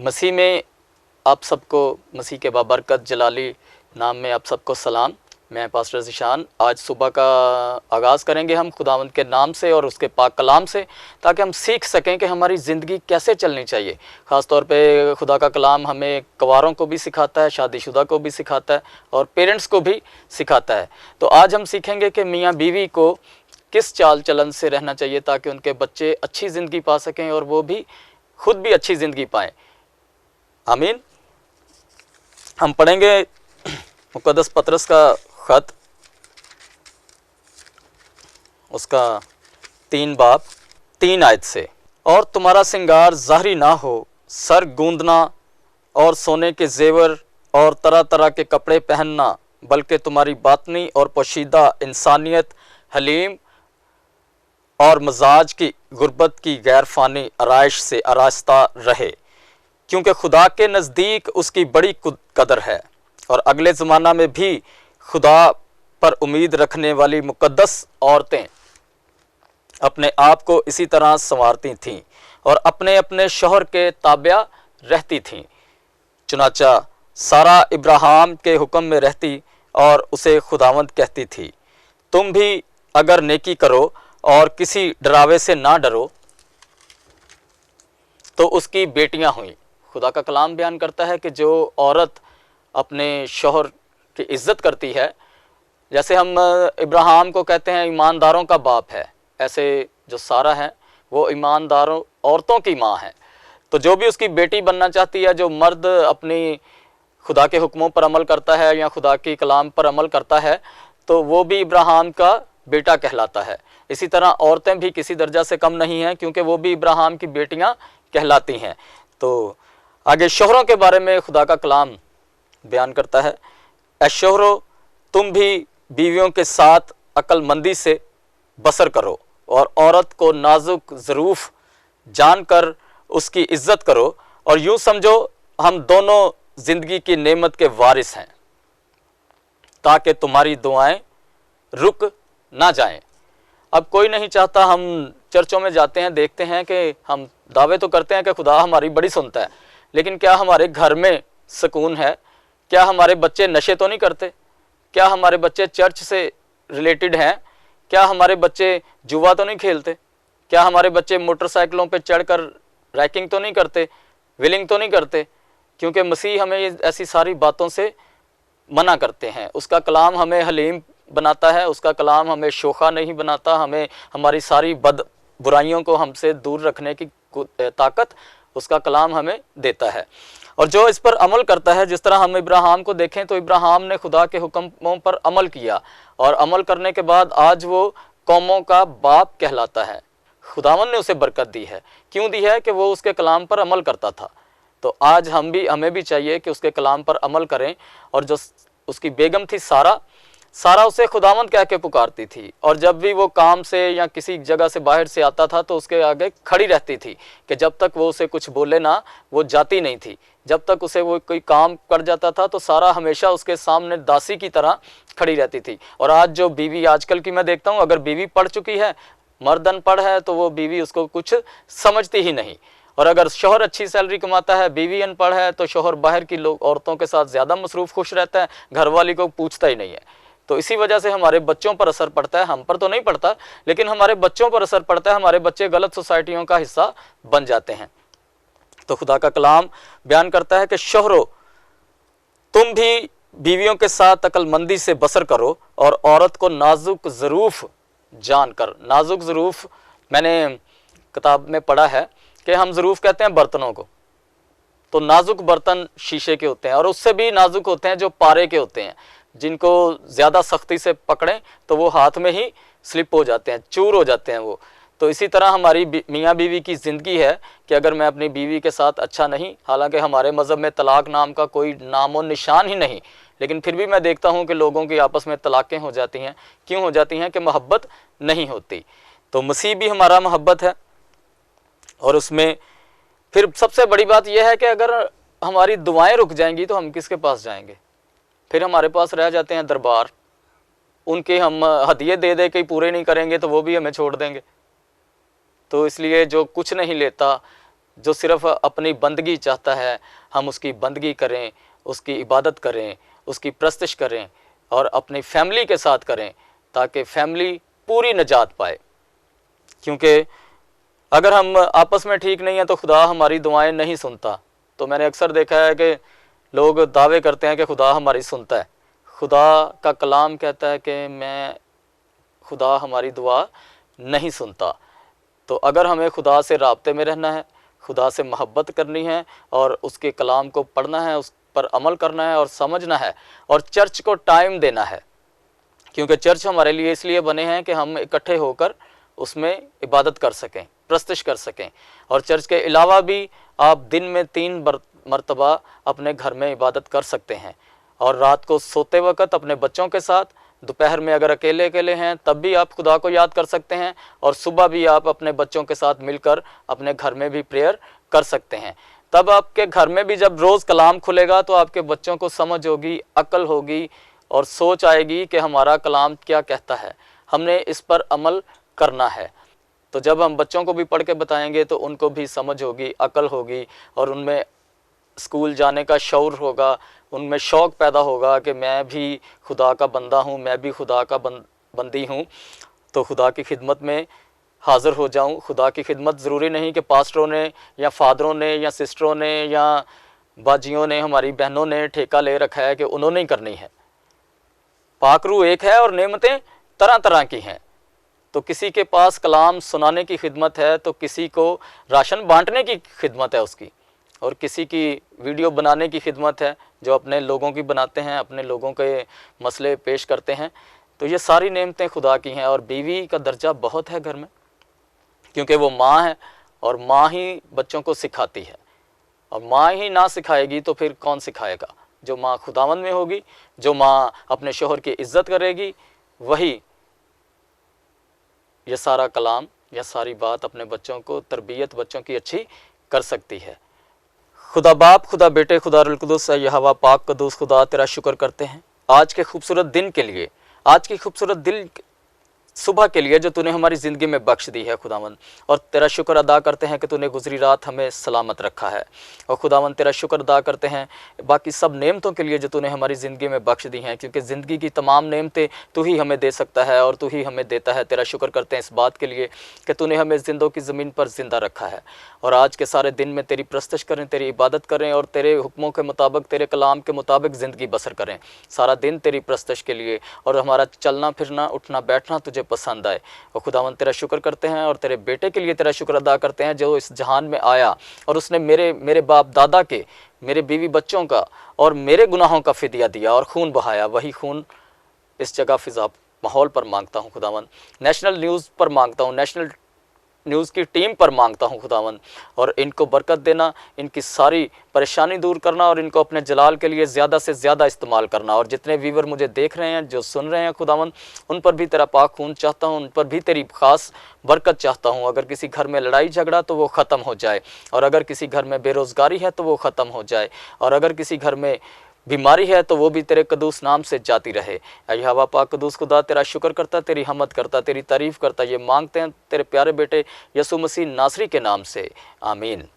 मसीह में आप सबको, मसीह के बाबरकत जलाली नाम में आप सबको सलाम। मैं पास्टर ज़ीशान। आज सुबह का आगाज़ करेंगे हम खुदावंद के नाम से और उसके पाक कलाम से, ताकि हम सीख सकें कि हमारी ज़िंदगी कैसे चलनी चाहिए। ख़ास तौर पे खुदा का कलाम हमें कुंवारों को भी सिखाता है, शादीशुदा को भी सिखाता है और पेरेंट्स को भी सिखाता है। तो आज हम सीखेंगे कि मियाँ बीवी को किस चाल चलन से रहना चाहिए ताकि उनके बच्चे अच्छी ज़िंदगी पा सकें और वो भी खुद भी अच्छी ज़िंदगी पाएँ। आमीन। हम पढ़ेंगे मुक़द्दस पतरस का ख़त, उसका 3 बाब 3 आयत से। और तुम्हारा श्रृंगार ज़ाहरी ना हो, सर गूंदना और सोने के जेवर और तरह तरह के कपड़े पहनना, बल्कि तुम्हारी बातनी और पोशीदा इंसानियत हलीम और मजाज की गुर्बत की गैर फ़ानी आराइश से आरास्ता रहे, क्योंकि खुदा के नज़दीक उसकी बड़ी कदर है। और अगले ज़माना में भी खुदा पर उम्मीद रखने वाली मुक़द्दस औरतें अपने आप को इसी तरह संवारती थीं और अपने अपने शौहर के ताबिया रहती थीं। चुनाचा सारा इब्राहिम के हुक्म में रहती और उसे खुदावंद कहती थी, तुम भी अगर नेकी करो और किसी डरावे से ना डरो तो उसकी बेटियां हुई। खुदा का कलाम बयान करता है कि जो औरत अपने शौहर की इज़्ज़त करती है, जैसे हम इब्राहिम को कहते हैं ईमानदारों का बाप है, ऐसे जो सारा है वो ईमानदारों औरतों की माँ है। तो जो भी उसकी बेटी बनना चाहती है, जो मर्द अपनी खुदा के हुक्मों पर अमल करता है या खुदा की कलाम पर अमल करता है, तो वो भी इब्राहिम का बेटा कहलाता है। इसी तरह औरतें भी किसी दर्जा से कम नहीं हैं, क्योंकि वो भी इब्राहिम की बेटियां कहलाती हैं। तो आगे शौहरों के बारे में खुदा का कलाम बयान करता है, ऐ शौहरों, तुम भी बीवियों के साथ अक्लमंदी से बसर करो और औरत को नाजुक ज़रूफ जानकर उसकी इज्जत करो, और यूँ समझो हम दोनों ज़िंदगी की नेमत के वारिस हैं, ताकि तुम्हारी दुआएं रुक ना जाएं। अब कोई नहीं चाहता, हम चर्चों में जाते हैं, देखते हैं कि हम दावे तो करते हैं कि खुदा हमारी बड़ी सुनता है, लेकिन क्या हमारे घर में सुकून है? क्या हमारे बच्चे नशे तो नहीं करते? क्या हमारे बच्चे चर्च से रिलेटेड हैं? क्या हमारे बच्चे जुआ तो नहीं खेलते? क्या हमारे बच्चे मोटरसाइकिलों पे चढ़कर रैकिंग तो नहीं करते, विलिंग तो नहीं करते? क्योंकि मसीह हमें ऐसी सारी बातों से मना करते हैं। उसका कलाम हमें हलीम बनाता है, उसका कलाम हमें शोखा नहीं बनाता, हमें हमारी सारी बद बुराइयों को हमसे दूर रखने की ताकत उसका कलाम हमें देता है। और जो इस पर अमल करता है, जिस तरह हम इब्राहिम को देखें तो इब्राहिम ने खुदा के हुक्मों पर अमल किया और अमल करने के बाद आज वो कौमों का बाप कहलाता है। खुदावन ने उसे बरकत दी है। क्यों दी है? कि वो उसके कलाम पर अमल करता था। तो आज हमें भी चाहिए कि उसके कलाम पर अमल करें। और जो उसकी बेगम थी सारा उसे खुदावंद कह के पुकारती थी, और जब भी वो काम से या किसी जगह से बाहर से आता था तो उसके आगे खड़ी रहती थी कि जब तक वो उसे कुछ बोले ना वो जाती नहीं थी। जब तक उसे वो कोई काम कर जाता था तो सारा हमेशा उसके सामने दासी की तरह खड़ी रहती थी। और आज जो बीवी आजकल की मैं देखता हूँ, अगर बीवी पढ़ चुकी है, मर्द अनपढ़ है, तो वो बीवी उसको कुछ समझती ही नहीं। और अगर शौहर अच्छी सैलरी कमाता है, बीवी अनपढ़ है, तो शौहर बाहर की लोग औरतों के साथ ज़्यादा मसरूफ़ खुश रहता है, घरवाली को पूछता ही नहीं है। तो इसी वजह से हमारे बच्चों पर असर पड़ता है। हम पर तो नहीं पड़ता, लेकिन हमारे बच्चों पर असर पड़ता है। हमारे बच्चे गलत सोसाइटियों का हिस्सा बन जाते हैं। तो खुदा का कलाम बयान करता है कि शौहरों, तुम भी बीवियों के साथ अक्लमंदी से बसर करो और औरत को नाजुक ज़रूफ जानकर। नाजुक ज़रूफ मैंने किताब में पढ़ा है कि हम ज़रूफ कहते हैं बर्तनों को, तो नाजुक बर्तन शीशे के होते हैं, और उससे भी नाजुक होते हैं जो पारे के होते हैं, जिनको ज़्यादा सख्ती से पकड़ें तो वो हाथ में ही स्लिप हो जाते हैं, चूर हो जाते हैं वो। तो इसी तरह हमारी मियाँ बीवी की ज़िंदगी है कि अगर मैं अपनी बीवी के साथ अच्छा नहीं, हालांकि हमारे मज़हब में तलाक नाम का कोई नामो निशान ही नहीं, लेकिन फिर भी मैं देखता हूँ कि लोगों की आपस में तलाक़ें हो जाती हैं। क्यों हो जाती हैं? कि मोहब्बत नहीं होती। तो मसीह भी हमारा मोहब्बत है, और उसमें फिर सबसे बड़ी बात यह है कि अगर हमारी दुआएं रुक जाएंगी तो हम किसके पास जाएंगे? फिर हमारे पास रह जाते हैं दरबार, उनके हम हदिये दे दे के पूरे नहीं करेंगे तो वो भी हमें छोड़ देंगे। तो इसलिए जो कुछ नहीं लेता जो सिर्फ़ अपनी बंदगी चाहता है, हम उसकी बंदगी करें, उसकी इबादत करें, उसकी प्रस्तश करें और अपनी फैमिली के साथ करें, ताकि फैमिली पूरी निजात पाए। क्योंकि अगर हम आपस में ठीक नहीं हैं तो खुदा हमारी दुआएं नहीं सुनता। तो मैंने अक्सर देखा है कि लोग दावे करते हैं कि खुदा हमारी सुनता है। खुदा का कलाम कहता है कि खुदा हमारी दुआ नहीं सुनता। तो अगर हमें खुदा से राब्ते में रहना है, खुदा से मोहब्बत करनी है और उसके कलाम को पढ़ना है, उस पर अमल करना है और समझना है और चर्च को टाइम देना है, क्योंकि चर्च हमारे लिए इसलिए बने हैं कि हम इकट्ठे होकर उसमें इबादत कर सकें, प्रस्तश कर सकें। और चर्च के अलावा भी आप दिन में 3 मरतबा अपने घर में इबादत कर सकते हैं, और रात को सोते वक्त अपने बच्चों के साथ, दोपहर में अगर अकेले अकेले हैं तब भी आप खुदा को याद कर सकते हैं, और सुबह भी आप अपने बच्चों के साथ मिलकर अपने घर में भी प्रेयर कर सकते हैं। तब आपके घर में भी जब रोज़ कलाम खुलेगा तो आपके बच्चों को समझ होगी, अक्ल होगी और सोच आएगी कि हमारा कलाम क्या कहता है, हमने इस पर अमल करना है। तो जब हम बच्चों को भी पढ़ के बताएंगे तो उनको भी समझ होगी, अक्ल होगी और उनमें स्कूल जाने का शौर होगा, उनमें शौक़ पैदा होगा कि मैं भी खुदा का बंदा हूँ, मैं भी खुदा का बंदी हूँ, तो खुदा की खिदमत में हाज़िर हो जाऊँ। खुदा की खिदमत ज़रूरी नहीं कि पास्टरों ने या फादरों ने या सिस्टरों ने या बाजियों ने, हमारी बहनों ने ठेका ले रखा है कि उन्होंने ही करनी है। पाक रूह एक है और नेमतें तरह तरह की हैं। तो किसी के पास कलाम सुनाने की खिदमत है, तो किसी को राशन बांटने की खिदमत है उसकी, और किसी की वीडियो बनाने की खिदमत है, जो अपने लोगों की बनाते हैं, अपने लोगों के मसले पेश करते हैं। तो ये सारी नेमतें खुदा की हैं। और बीवी का दर्जा बहुत है घर में, क्योंकि वो माँ है और माँ ही बच्चों को सिखाती है, और माँ ही ना सिखाएगी तो फिर कौन सिखाएगा। जो माँ खुदावंद में होगी, जो माँ अपने शोहर की इज्जत करेगी, वही ये सारा कलाम या सारी बात अपने बच्चों को, तरबियत बच्चों की अच्छी कर सकती है। खुदा बाप, खुदा बेटे, खुदा रुल कुदुस, यहोवा पाक कदूस, खुदा तेरा शुक्र करते हैं आज के खूबसूरत दिन के लिए, आज की खूबसूरत दिल सुबह के लिए जो तूने हमारी ज़िंदगी में बख्श दी है खुदावंद। और तेरा शुक्र अदा करते हैं कि तूने गुजरी रात हमें सलामत रखा है। और खुदावंद तेरा शुक्र अदा करते हैं बाकी सब नेमतों के लिए जो तूने हमारी ज़िंदगी में बख्श दी हैं, क्योंकि ज़िंदगी की तमाम नेमतें तू ही हमें दे सकता है और तू ही हमें देता है। तेरा शुक्र करते हैं इस बात के लिए कि तूने हमें जिंदों की ज़मीन पर ज़िंदा रखा है, और आज के सारे दिन में तेरी प्रस्तश करें, तेरी इबादत करें और तेरे हुक्मों के मुताबिक, तेरे कलाम के मुताबिक ज़िंदगी बसर करें। सारा दिन तेरी प्रस्तश के लिए, और हमारा चलना फिरना, उठना बैठना तुझे पसंद आए। और खुदावंद तेरा शुक्र करते हैं और तेरे बेटे के लिए तेरा शुक्र अदा करते हैं, जो इस जहान में आया और उसने मेरे बाप दादा के, मेरे बीवी बच्चों का और मेरे गुनाहों का फिदिया दिया और खून बहाया। वही खून इस जगह फिजा माहौल पर मांगता हूँ खुदावंद, नेशनल न्यूज़ पर मांगता हूँ, नेशनल न्यूज़ की टीम पर मांगता हूँ खुदावंद। और इनको बरकत देना, इनकी सारी परेशानी दूर करना और इनको अपने जलाल के लिए ज़्यादा से ज़्यादा इस्तेमाल करना। और जितने व्यूवर मुझे देख रहे हैं, जो सुन रहे हैं खुदावंद, उन पर भी तेरा पाक खून चाहता हूँ, उन पर भी तेरी ख़ास बरकत चाहता हूँ। अगर किसी घर में लड़ाई झगड़ा तो वो ख़त्म हो जाए, और अगर किसी घर में बेरोज़गारी है तो वो ख़त्म हो जाए, और अगर किसी घर में बीमारी है तो वो भी तेरे कदूस नाम से जाती रहे। यहोवा पाक कदूस खुदा तेरा शुक्र करता, तेरी हमद करता, तेरी तारीफ़ करता। ये मांगते हैं तेरे प्यारे बेटे यसु मसीह नासरी के नाम से, आमीन।